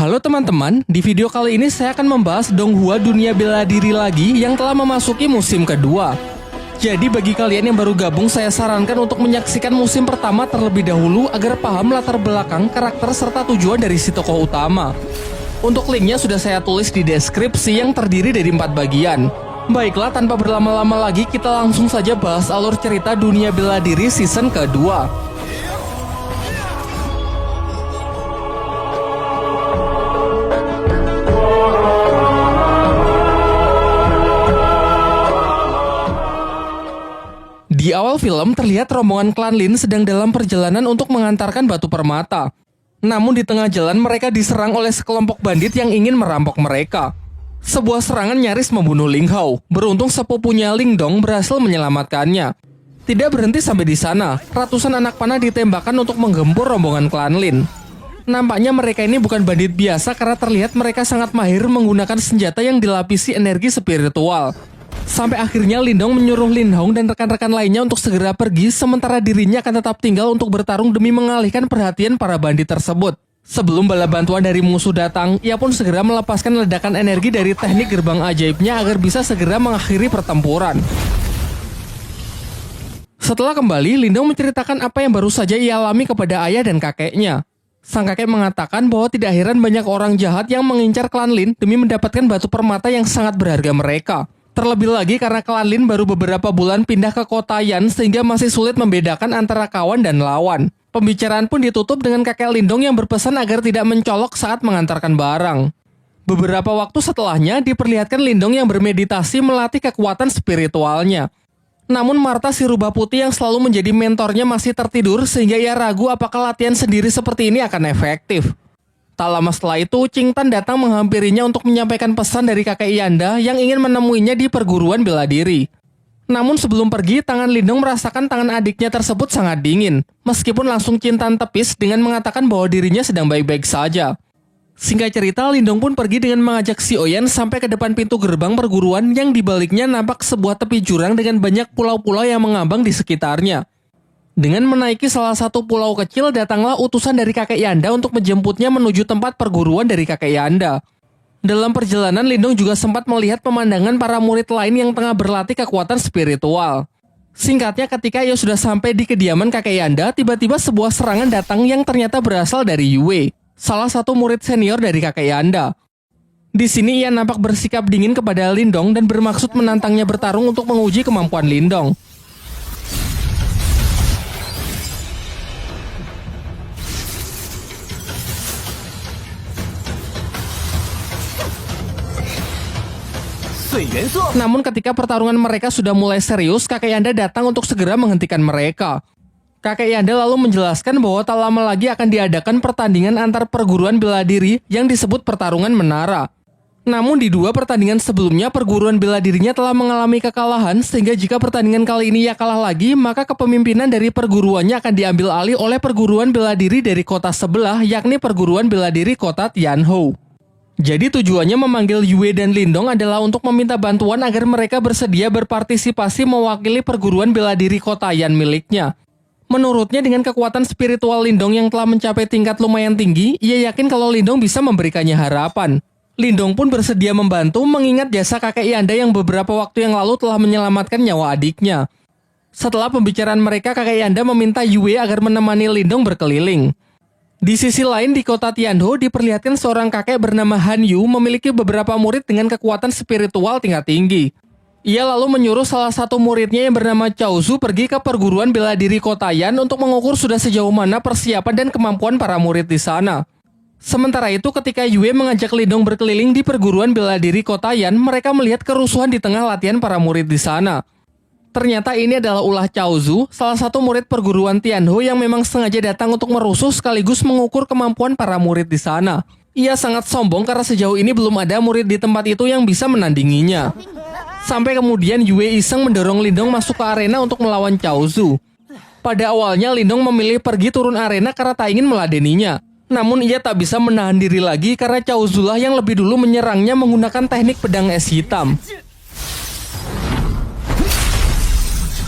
Halo teman-teman, di video kali ini saya akan membahas Donghua Dunia Bela Diri lagi yang telah memasuki musim kedua. Jadi bagi kalian yang baru gabung, saya sarankan untuk menyaksikan musim pertama terlebih dahulu agar paham latar belakang, karakter, serta tujuan dari si tokoh utama. Untuk linknya sudah saya tulis di deskripsi yang terdiri dari 4 bagian. Baiklah, tanpa berlama-lama lagi kita langsung saja bahas alur cerita Dunia Bela Diri season kedua. Di awal film terlihat rombongan klan Lin sedang dalam perjalanan untuk mengantarkan batu permata. Namun di tengah jalan mereka diserang oleh sekelompok bandit yang ingin merampok mereka. Sebuah serangan nyaris membunuh Ling Hao. Beruntung sepupunya Ling Dong berhasil menyelamatkannya. Tidak berhenti sampai di sana, ratusan anak panah ditembakkan untuk menggempur rombongan klan Lin. Nampaknya mereka ini bukan bandit biasa karena terlihat mereka sangat mahir menggunakan senjata yang dilapisi energi spiritual. Sampai akhirnya Lin Dong menyuruh Lin Hong dan rekan-rekan lainnya untuk segera pergi, sementara dirinya akan tetap tinggal untuk bertarung demi mengalihkan perhatian para bandit tersebut. Sebelum bala bantuan dari musuh datang, ia pun segera melepaskan ledakan energi dari teknik gerbang ajaibnya agar bisa segera mengakhiri pertempuran. Setelah kembali, Lin Dong menceritakan apa yang baru saja ia alami kepada ayah dan kakeknya. Sang kakek mengatakan bahwa tidak heran banyak orang jahat yang mengincar klan Lin demi mendapatkan batu permata yang sangat berharga mereka. Terlebih lagi karena klan Lin baru beberapa bulan pindah ke kota Yan sehingga masih sulit membedakan antara kawan dan lawan. Pembicaraan pun ditutup dengan kakek Lin Dong yang berpesan agar tidak mencolok saat mengantarkan barang. Beberapa waktu setelahnya diperlihatkan Lin Dong yang bermeditasi melatih kekuatan spiritualnya. Namun Martha si rubah putih yang selalu menjadi mentornya masih tertidur sehingga ia ragu apakah latihan sendiri seperti ini akan efektif. Tak lama setelah itu, Qing Tan datang menghampirinya untuk menyampaikan pesan dari kakek Yanda yang ingin menemuinya di perguruan bela diri. Namun sebelum pergi, tangan Lin Dong merasakan tangan adiknya tersebut sangat dingin. Meskipun langsung Qing Tan tepis dengan mengatakan bahwa dirinya sedang baik-baik saja. Singkat cerita, Lin Dong pun pergi dengan mengajak si Oyan sampai ke depan pintu gerbang perguruan yang dibaliknya nampak sebuah tepi jurang dengan banyak pulau-pulau yang mengambang di sekitarnya. Dengan menaiki salah satu pulau kecil, datanglah utusan dari kakek Yanda untuk menjemputnya menuju tempat perguruan dari kakek Yanda. Dalam perjalanan, Lin Dong juga sempat melihat pemandangan para murid lain yang tengah berlatih kekuatan spiritual. Singkatnya, ketika ia sudah sampai di kediaman kakek Yanda, tiba-tiba sebuah serangan datang yang ternyata berasal dari Yue, salah satu murid senior dari kakek Yanda. Di sini ia nampak bersikap dingin kepada Lin Dong dan bermaksud menantangnya bertarung untuk menguji kemampuan Lin Dong. Namun ketika pertarungan mereka sudah mulai serius, kakek Yanda datang untuk segera menghentikan mereka. Kakek Yanda lalu menjelaskan bahwa tak lama lagi akan diadakan pertandingan antar perguruan bela diri yang disebut pertarungan menara. Namun di 2 pertandingan sebelumnya, perguruan bela dirinya telah mengalami kekalahan, sehingga jika pertandingan kali ini ia kalah lagi, maka kepemimpinan dari perguruannya akan diambil alih oleh perguruan bela diri dari kota sebelah, yakni perguruan bela diri kota Tianhou. Jadi tujuannya memanggil Yue dan Lin Dong adalah untuk meminta bantuan agar mereka bersedia berpartisipasi mewakili perguruan bela diri kota Yan miliknya. Menurutnya dengan kekuatan spiritual Lin Dong yang telah mencapai tingkat lumayan tinggi, ia yakin kalau Lin Dong bisa memberikannya harapan. Lin Dong pun bersedia membantu mengingat jasa kakek Yanda yang beberapa waktu yang lalu telah menyelamatkan nyawa adiknya. Setelah pembicaraan mereka, kakek Yanda meminta Yue agar menemani Lin Dong berkeliling. Di sisi lain, di kota Tianhou diperlihatkan seorang kakek bernama Han Yu memiliki beberapa murid dengan kekuatan spiritual tingkat tinggi. Ia lalu menyuruh salah satu muridnya yang bernama Cao Zu pergi ke perguruan bela diri kota Yan untuk mengukur sudah sejauh mana persiapan dan kemampuan para murid di sana. Sementara itu, ketika Yue mengajak Lin Dong berkeliling di perguruan bela diri kota Yan, mereka melihat kerusuhan di tengah latihan para murid di sana. Ternyata ini adalah ulah Cao Zu, salah satu murid perguruan Tianhou yang memang sengaja datang untuk merusuh sekaligus mengukur kemampuan para murid di sana. Ia sangat sombong karena sejauh ini belum ada murid di tempat itu yang bisa menandinginya. Sampai kemudian Yue iseng mendorong Lin Dong masuk ke arena untuk melawan Cao Zu. Pada awalnya Lin Dong memilih pergi turun arena karena tak ingin meladeninya. Namun ia tak bisa menahan diri lagi karena Cao Zu lah yang lebih dulu menyerangnya menggunakan teknik pedang es hitam.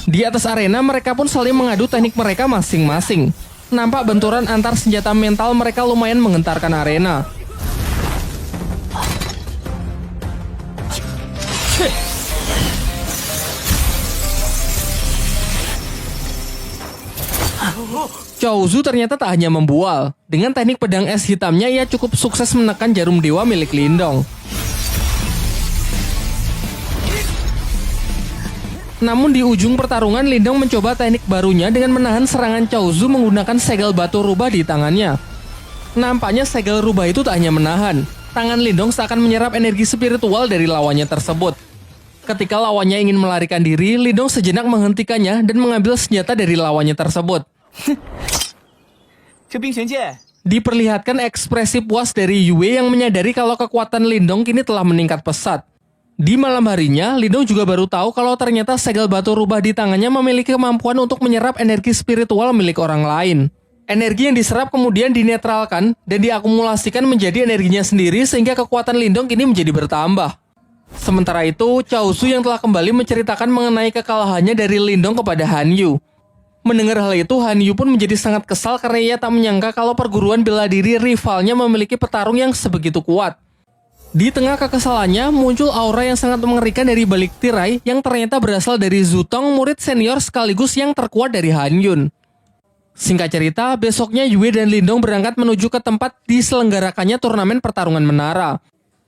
Di atas arena mereka pun saling mengadu teknik mereka masing-masing. Nampak benturan antar senjata mental mereka lumayan menggentarkan arena. Cao Zu ternyata tak hanya membual. Dengan teknik pedang es hitamnya, ia cukup sukses menekan jarum dewa milik Lindong. Namun di ujung pertarungan, Lindong mencoba teknik barunya dengan menahan serangan Cao Zu menggunakan segel batu rubah di tangannya. Nampaknya segel rubah itu tak hanya menahan. Tangan Lindong seakan menyerap energi spiritual dari lawannya tersebut. Ketika lawannya ingin melarikan diri, Lindong sejenak menghentikannya dan mengambil senjata dari lawannya tersebut. Diperlihatkan ekspresi puas dari Yue yang menyadari kalau kekuatan Lindong kini telah meningkat pesat. Di malam harinya, Lindong juga baru tahu kalau ternyata segel batu rubah di tangannya memiliki kemampuan untuk menyerap energi spiritual milik orang lain. Energi yang diserap kemudian dinetralkan dan diakumulasikan menjadi energinya sendiri sehingga kekuatan Lindong kini menjadi bertambah. Sementara itu, Cao Zu yang telah kembali menceritakan mengenai kekalahannya dari Lindong kepada Han Yu. Mendengar hal itu, Han Yu pun menjadi sangat kesal karena ia tak menyangka kalau perguruan bela diri rivalnya memiliki petarung yang sebegitu kuat. Di tengah kekesalannya, muncul aura yang sangat mengerikan dari balik tirai yang ternyata berasal dari Zutong, murid senior sekaligus yang terkuat dari Han Yun. Singkat cerita, besoknya Yue dan Lindong berangkat menuju ke tempat diselenggarakannya turnamen pertarungan menara.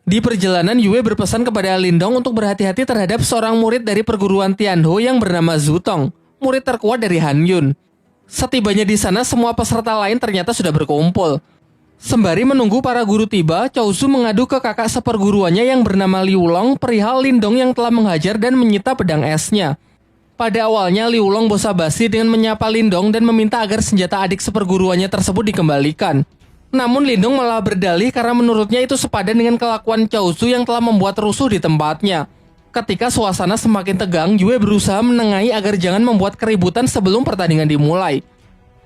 Di perjalanan, Yue berpesan kepada Lindong untuk berhati-hati terhadap seorang murid dari perguruan Tianho yang bernama Zutong, murid terkuat dari Han Yun. Setibanya di sana, semua peserta lain ternyata sudah berkumpul. Sembari menunggu para guru tiba, Cao Zu mengadu ke kakak seperguruannya yang bernama Liu Long perihal Lindong yang telah menghajar dan menyita pedang esnya. Pada awalnya, Liu Long basa-basi dengan menyapa Lindong dan meminta agar senjata adik seperguruannya tersebut dikembalikan. Namun Lindong malah berdalih karena menurutnya itu sepadan dengan kelakuan Cao Zu yang telah membuat rusuh di tempatnya. Ketika suasana semakin tegang, Yue berusaha menengahi agar jangan membuat keributan sebelum pertandingan dimulai.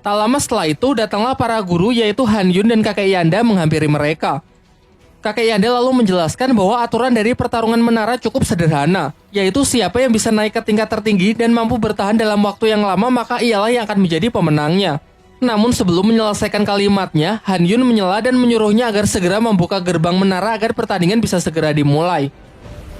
Tak lama setelah itu, datanglah para guru yaitu Han Yun dan kakek Yanda menghampiri mereka. Kakek Yanda lalu menjelaskan bahwa aturan dari pertarungan menara cukup sederhana, yaitu siapa yang bisa naik ke tingkat tertinggi dan mampu bertahan dalam waktu yang lama maka ialah yang akan menjadi pemenangnya. Namun sebelum menyelesaikan kalimatnya, Han Yun menyela dan menyuruhnya agar segera membuka gerbang menara agar pertandingan bisa segera dimulai.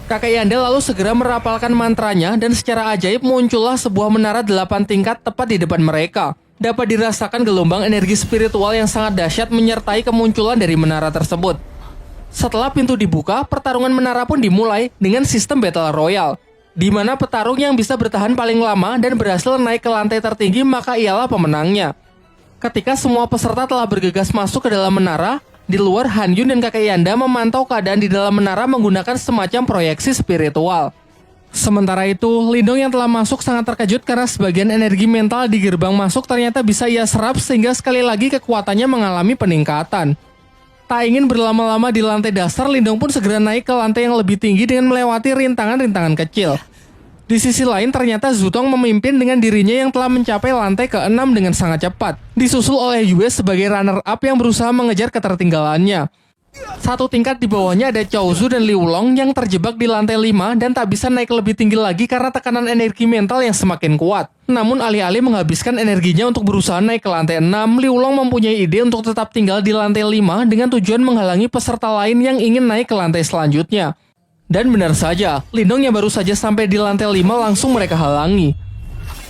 Kakek Yanda lalu segera merapalkan mantranya dan secara ajaib muncullah sebuah menara 8 tingkat tepat di depan mereka. Dapat dirasakan gelombang energi spiritual yang sangat dahsyat menyertai kemunculan dari menara tersebut. Setelah pintu dibuka, pertarungan menara pun dimulai dengan sistem Battle Royale, di mana petarung yang bisa bertahan paling lama dan berhasil naik ke lantai tertinggi maka ialah pemenangnya. Ketika semua peserta telah bergegas masuk ke dalam menara, di luar Han Yun dan kakek Yanda memantau keadaan di dalam menara menggunakan semacam proyeksi spiritual. Sementara itu, Lindong yang telah masuk sangat terkejut karena sebagian energi mental di gerbang masuk ternyata bisa ia serap sehingga sekali lagi kekuatannya mengalami peningkatan. Tak ingin berlama-lama di lantai dasar, Lindong pun segera naik ke lantai yang lebih tinggi dengan melewati rintangan-rintangan kecil. Di sisi lain, ternyata Zutong memimpin dengan dirinya yang telah mencapai lantai ke-6 dengan sangat cepat, disusul oleh Yue sebagai runner-up yang berusaha mengejar ketertinggalannya. Satu tingkat di bawahnya ada Cao Zu dan Liu Long yang terjebak di lantai 5 dan tak bisa naik lebih tinggi lagi karena tekanan energi mental yang semakin kuat. Namun alih-alih menghabiskan energinya untuk berusaha naik ke lantai 6, Liu Long mempunyai ide untuk tetap tinggal di lantai 5 dengan tujuan menghalangi peserta lain yang ingin naik ke lantai selanjutnya. Dan benar saja, Lindong yang baru saja sampai di lantai 5 langsung mereka halangi.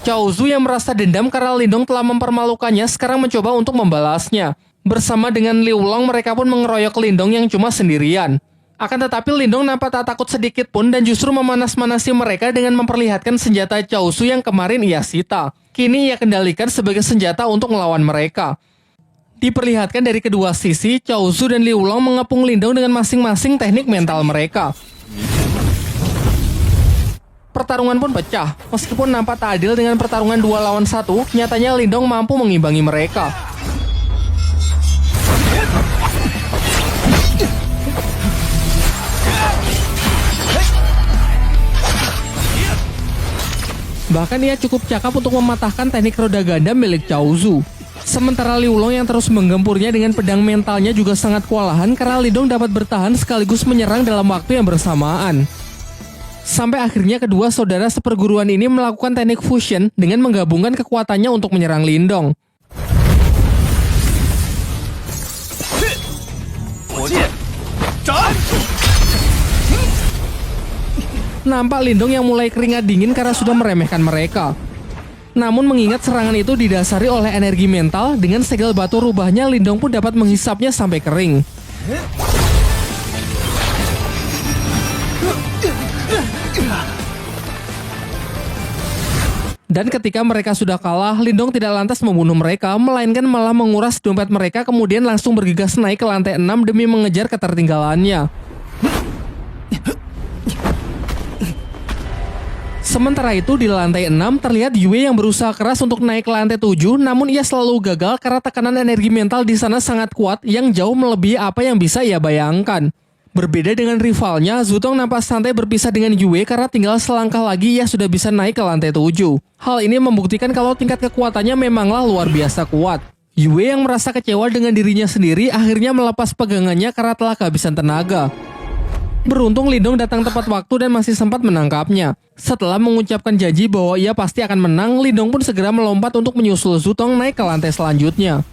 Cao Zu yang merasa dendam karena Lindong telah mempermalukannya sekarang mencoba untuk membalasnya. Bersama dengan Liu Long, mereka pun mengeroyok Lindong yang cuma sendirian. Akan tetapi Lindong nampak tak takut sedikit pun dan justru memanas-manasi mereka dengan memperlihatkan senjata Cao Zu yang kemarin ia sita. Kini ia kendalikan sebagai senjata untuk melawan mereka. Diperlihatkan dari kedua sisi, Cao Zu dan Liu Long mengepung Lindong dengan masing-masing teknik mental mereka. Pertarungan pun pecah. Meskipun nampak tak adil dengan pertarungan 2 lawan 1, nyatanya Lindong mampu mengimbangi mereka. Bahkan ia cukup cakap untuk mematahkan teknik roda ganda milik Cao Zu. Sementara Liu Long yang terus menggempurnya dengan pedang mentalnya juga sangat kewalahan karena Lindong dapat bertahan sekaligus menyerang dalam waktu yang bersamaan. Sampai akhirnya kedua saudara seperguruan ini melakukan teknik fusion dengan menggabungkan kekuatannya untuk menyerang Lindong. Nampak Lindong yang mulai keringat dingin karena sudah meremehkan mereka. Namun mengingat serangan itu didasari oleh energi mental, dengan segel batu rubahnya Lindong pun dapat menghisapnya sampai kering. Dan ketika mereka sudah kalah, Lindong tidak lantas membunuh mereka, melainkan malah menguras dompet mereka kemudian langsung bergegas naik ke lantai 6 demi mengejar ketertinggalannya. Sementara itu di lantai 6 terlihat Yue yang berusaha keras untuk naik ke lantai 7, namun ia selalu gagal karena tekanan energi mental di sana sangat kuat yang jauh melebihi apa yang bisa ia bayangkan. Berbeda dengan rivalnya, Zutong nampak santai berpisah dengan Yue karena tinggal selangkah lagi ia sudah bisa naik ke lantai 7. Hal ini membuktikan kalau tingkat kekuatannya memanglah luar biasa kuat. Yue yang merasa kecewa dengan dirinya sendiri akhirnya melepas pegangannya karena telah kehabisan tenaga. Beruntung Lindong datang tepat waktu dan masih sempat menangkapnya. Setelah mengucapkan janji bahwa ia pasti akan menang, Lindong pun segera melompat untuk menyusul Zutong naik ke lantai selanjutnya.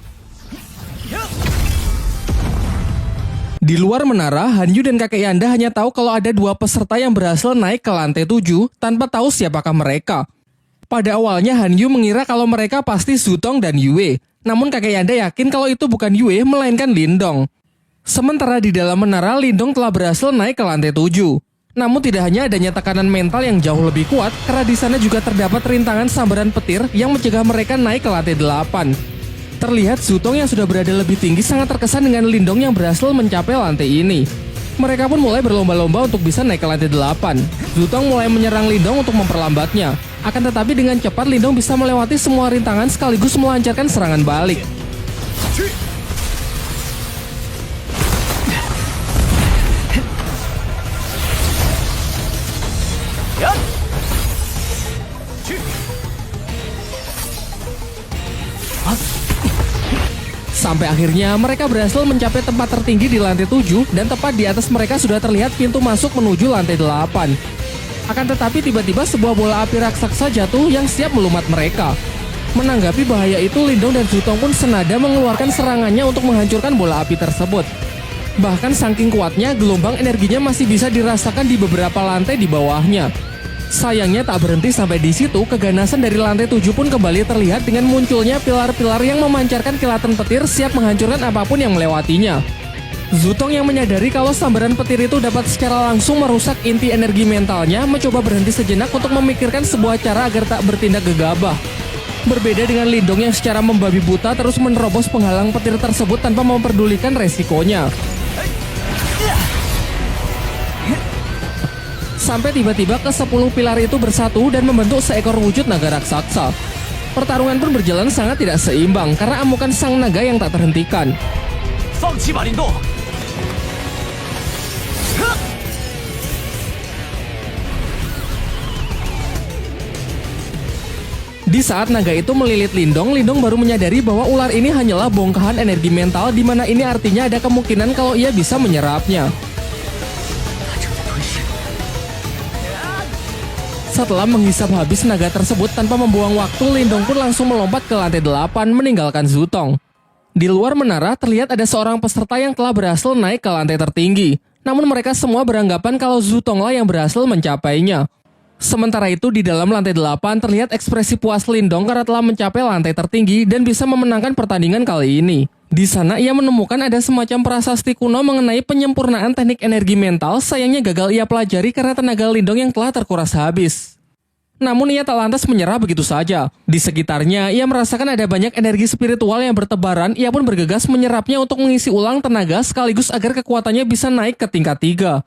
Di luar menara, Hanyu dan kakek Yanda hanya tahu kalau ada dua peserta yang berhasil naik ke lantai 7 tanpa tahu siapakah mereka. Pada awalnya Hanyu mengira kalau mereka pasti Zutong dan Yue. Namun kakek Yanda yakin kalau itu bukan Yue melainkan Lindong. Sementara di dalam menara, Lindong telah berhasil naik ke lantai 7. Namun tidak hanya adanya tekanan mental yang jauh lebih kuat, karena di sana juga terdapat rintangan sambaran petir yang mencegah mereka naik ke lantai 8. Terlihat Zutong yang sudah berada lebih tinggi sangat terkesan dengan Lindong yang berhasil mencapai lantai ini. Mereka pun mulai berlomba-lomba untuk bisa naik ke lantai 8. Zutong mulai menyerang Lindong untuk memperlambatnya. Akan tetapi dengan cepat Lindong bisa melewati semua rintangan sekaligus melancarkan serangan balik. Sampai akhirnya mereka berhasil mencapai tempat tertinggi di lantai 7 dan tepat di atas mereka sudah terlihat pintu masuk menuju lantai 8. Akan tetapi tiba-tiba sebuah bola api raksasa jatuh yang siap melumat mereka. Menanggapi bahaya itu, Lindong dan Zutong pun senada mengeluarkan serangannya untuk menghancurkan bola api tersebut. Bahkan saking kuatnya, gelombang energinya masih bisa dirasakan di beberapa lantai di bawahnya. Sayangnya tak berhenti sampai di situ, keganasan dari lantai 7 pun kembali terlihat dengan munculnya pilar-pilar yang memancarkan kilatan petir siap menghancurkan apapun yang melewatinya. Zutong yang menyadari kalau sambaran petir itu dapat secara langsung merusak inti energi mentalnya, mencoba berhenti sejenak untuk memikirkan sebuah cara agar tak bertindak gegabah. Berbeda dengan Lindong yang secara membabi buta terus menerobos penghalang petir tersebut tanpa memperdulikan resikonya. Sampai tiba-tiba ke-10 pilar itu bersatu dan membentuk seekor wujud naga raksasa. Pertarungan pun berjalan sangat tidak seimbang karena amukan sang naga yang tak terhentikan. Di saat naga itu melilit Lindong, Lindong baru menyadari bahwa ular ini hanyalah bongkahan energi mental, di mana ini artinya ada kemungkinan kalau ia bisa menyerapnya. Setelah menghisap habis naga tersebut tanpa membuang waktu, Lindong pun langsung melompat ke lantai 8 meninggalkan Zutong. Di luar menara terlihat ada seorang peserta yang telah berhasil naik ke lantai tertinggi. Namun mereka semua beranggapan kalau Zutonglah yang berhasil mencapainya. Sementara itu di dalam lantai 8 terlihat ekspresi puas Lindong karena telah mencapai lantai tertinggi dan bisa memenangkan pertandingan kali ini. Di sana ia menemukan ada semacam prasasti kuno mengenai penyempurnaan teknik energi mental, sayangnya gagal ia pelajari karena tenaga Lindong yang telah terkuras habis. Namun ia tak lantas menyerah begitu saja. Di sekitarnya ia merasakan ada banyak energi spiritual yang bertebaran, ia pun bergegas menyerapnya untuk mengisi ulang tenaga sekaligus agar kekuatannya bisa naik ke tingkat 3.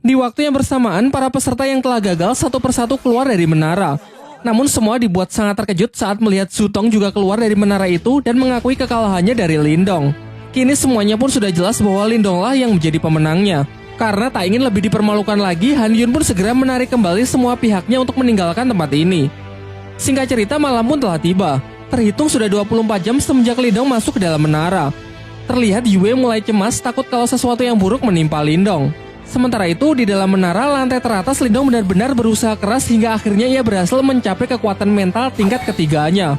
Di waktu yang bersamaan, para peserta yang telah gagal satu persatu keluar dari menara. Namun semua dibuat sangat terkejut saat melihat Zutong juga keluar dari menara itu dan mengakui kekalahannya dari Lindong. Kini semuanya pun sudah jelas bahwa Lindonglah yang menjadi pemenangnya. Karena tak ingin lebih dipermalukan lagi, Han Yun pun segera menarik kembali semua pihaknya untuk meninggalkan tempat ini. Singkat cerita, malam pun telah tiba. Terhitung sudah 24 jam semenjak Lindong masuk ke dalam menara. Terlihat Yue mulai cemas takut kalau sesuatu yang buruk menimpa Lindong. Sementara itu, di dalam menara lantai teratas, Lindong benar-benar berusaha keras hingga akhirnya ia berhasil mencapai kekuatan mental tingkat ketiganya.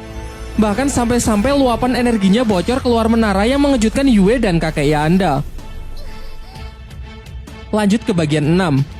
Bahkan sampai-sampai luapan energinya bocor keluar menara yang mengejutkan Yue dan kakek Yanda. Lanjut ke bagian 6.